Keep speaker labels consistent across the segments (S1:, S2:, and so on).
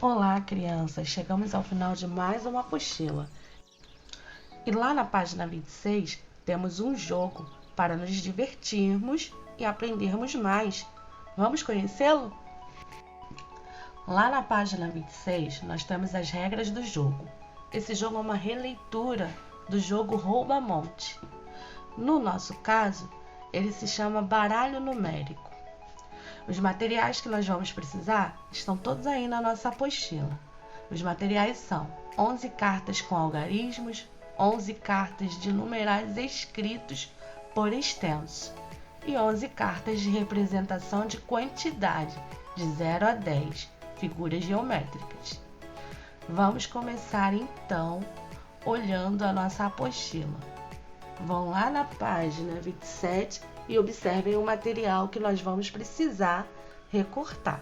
S1: Olá, crianças! Chegamos ao final de mais uma apostila. E lá na página 26 temos um jogo para nos divertirmos e aprendermos mais. Vamos conhecê-lo? Lá na página 26 nós temos as regras do jogo. Esse jogo é uma releitura do jogo Rouba-Monte. No nosso caso, ele se chama Baralho Numérico. Os materiais que nós vamos precisar estão todos aí na nossa apostila. Os materiais são 11 cartas com algarismos, 11 cartas de numerais escritos por extenso e 11 cartas de representação de quantidade, de 0 a 10, figuras geométricas. Vamos começar então olhando a nossa apostila. Vão lá na página 27 e observem o material que nós vamos precisar recortar.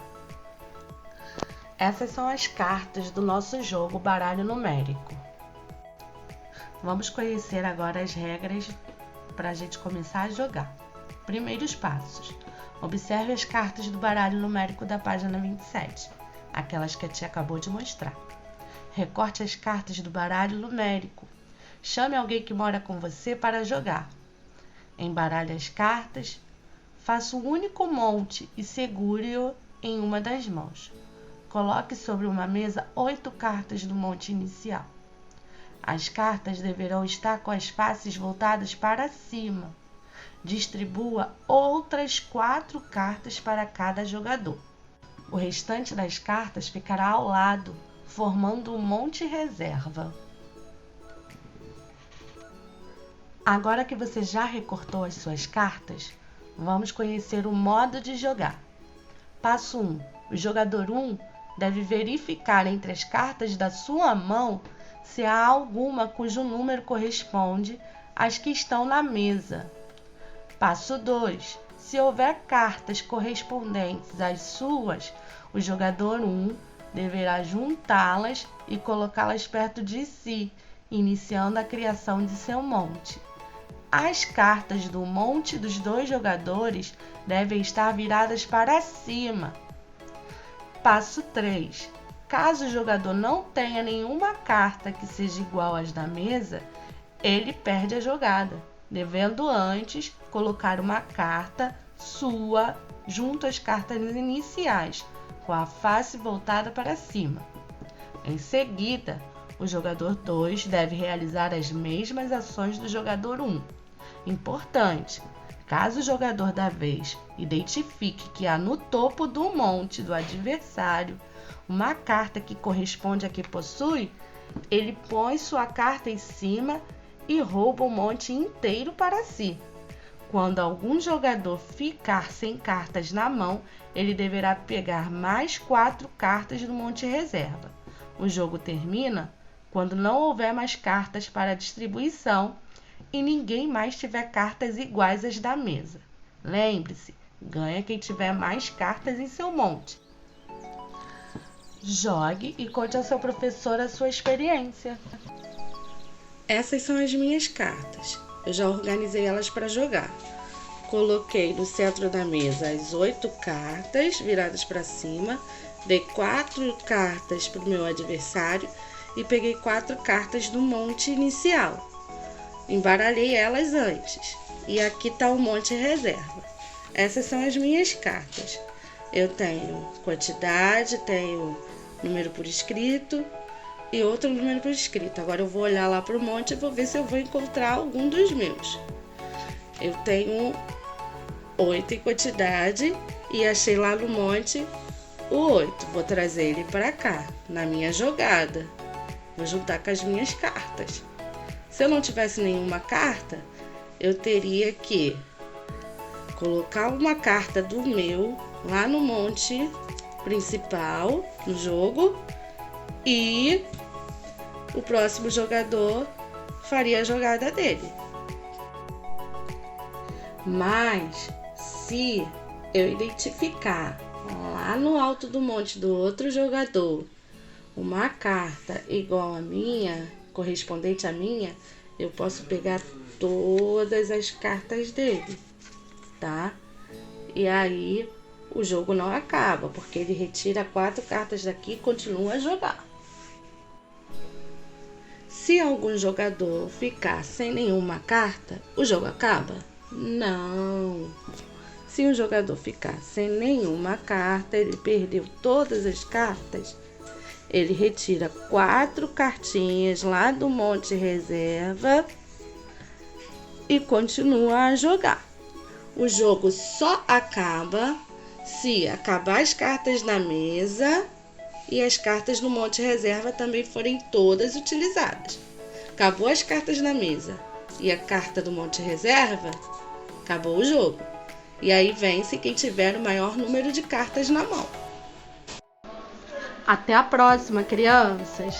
S1: Essas são as cartas do nosso jogo Baralho Numérico. Vamos conhecer agora as regras para a gente começar a jogar. Primeiros passos. Observe as cartas do Baralho Numérico da página 27, aquelas que a tia acabou de mostrar. Recorte as cartas do Baralho Numérico. Chame alguém que mora com você para jogar. Embaralhe as cartas, faça um único monte e segure-o em uma das mãos. Coloque sobre uma mesa 8 cartas do monte inicial. As cartas deverão estar com as faces voltadas para cima. Distribua outras 4 cartas para cada jogador. O restante das cartas ficará ao lado, formando um monte reserva. Agora que você já recortou as suas cartas, vamos conhecer o modo de jogar. Passo 1. O jogador 1 deve verificar entre as cartas da sua mão se há alguma cujo número corresponde às que estão na mesa. Passo 2. Se houver cartas correspondentes às suas, o jogador 1 deverá juntá-las e colocá-las perto de si, iniciando a criação de seu monte. As cartas do monte dos dois jogadores devem estar viradas para cima. Passo 3. Caso o jogador não tenha nenhuma carta que seja igual às da mesa, ele perde a jogada, devendo antes colocar uma carta sua junto às cartas iniciais, com a face voltada para cima. Em seguida, o jogador 2 deve realizar as mesmas ações do jogador 1. Importante: caso o jogador da vez identifique que há no topo do monte do adversário uma carta que corresponde à que possui, ele põe sua carta em cima e rouba o monte inteiro para si. Quando algum jogador ficar sem cartas na mão, ele deverá pegar mais 4 cartas do monte reserva. O jogo termina quando não houver mais cartas para distribuição e ninguém mais tiver cartas iguais às da mesa. Lembre-se, ganha quem tiver mais cartas em seu monte. Jogue e conte ao seu professor a sua experiência. Essas são as minhas cartas. Eu já organizei elas para jogar. Coloquei no centro da mesa as 8 cartas viradas para cima, dei 4 cartas para o meu adversário e peguei 4 cartas do monte inicial. Embaralhei elas antes. E aqui está o monte reserva. Essas são as minhas cartas. Eu tenho quantidade, tenho número por escrito e outro número por escrito. Agora eu vou olhar lá para o monte e vou ver se eu vou encontrar algum dos meus. Eu tenho 8 em quantidade e achei lá no monte o 8. Vou trazer ele para cá, na minha jogada. Vou juntar com as minhas cartas. Se eu não tivesse nenhuma carta, eu teria que colocar uma carta do meu lá no monte principal no jogo e o próximo jogador faria a jogada dele. Mas se eu identificar lá no alto do monte do outro jogador uma carta igual à minha, correspondente à minha, eu posso pegar todas as cartas dele, tá? E aí o jogo não acaba, porque ele retira 4 cartas daqui e continua a jogar. Se algum jogador ficar sem nenhuma carta, o jogo acaba? Não. Se um jogador ficar sem nenhuma carta, ele perdeu todas as cartas, ele retira 4 cartinhas lá do monte reserva e continua a jogar. O jogo só acaba se acabar as cartas na mesa e as cartas no monte reserva também forem todas utilizadas. Acabou as cartas na mesa e a carta do monte reserva, acabou o jogo. E aí vence quem tiver o maior número de cartas na mão. Até a próxima, crianças!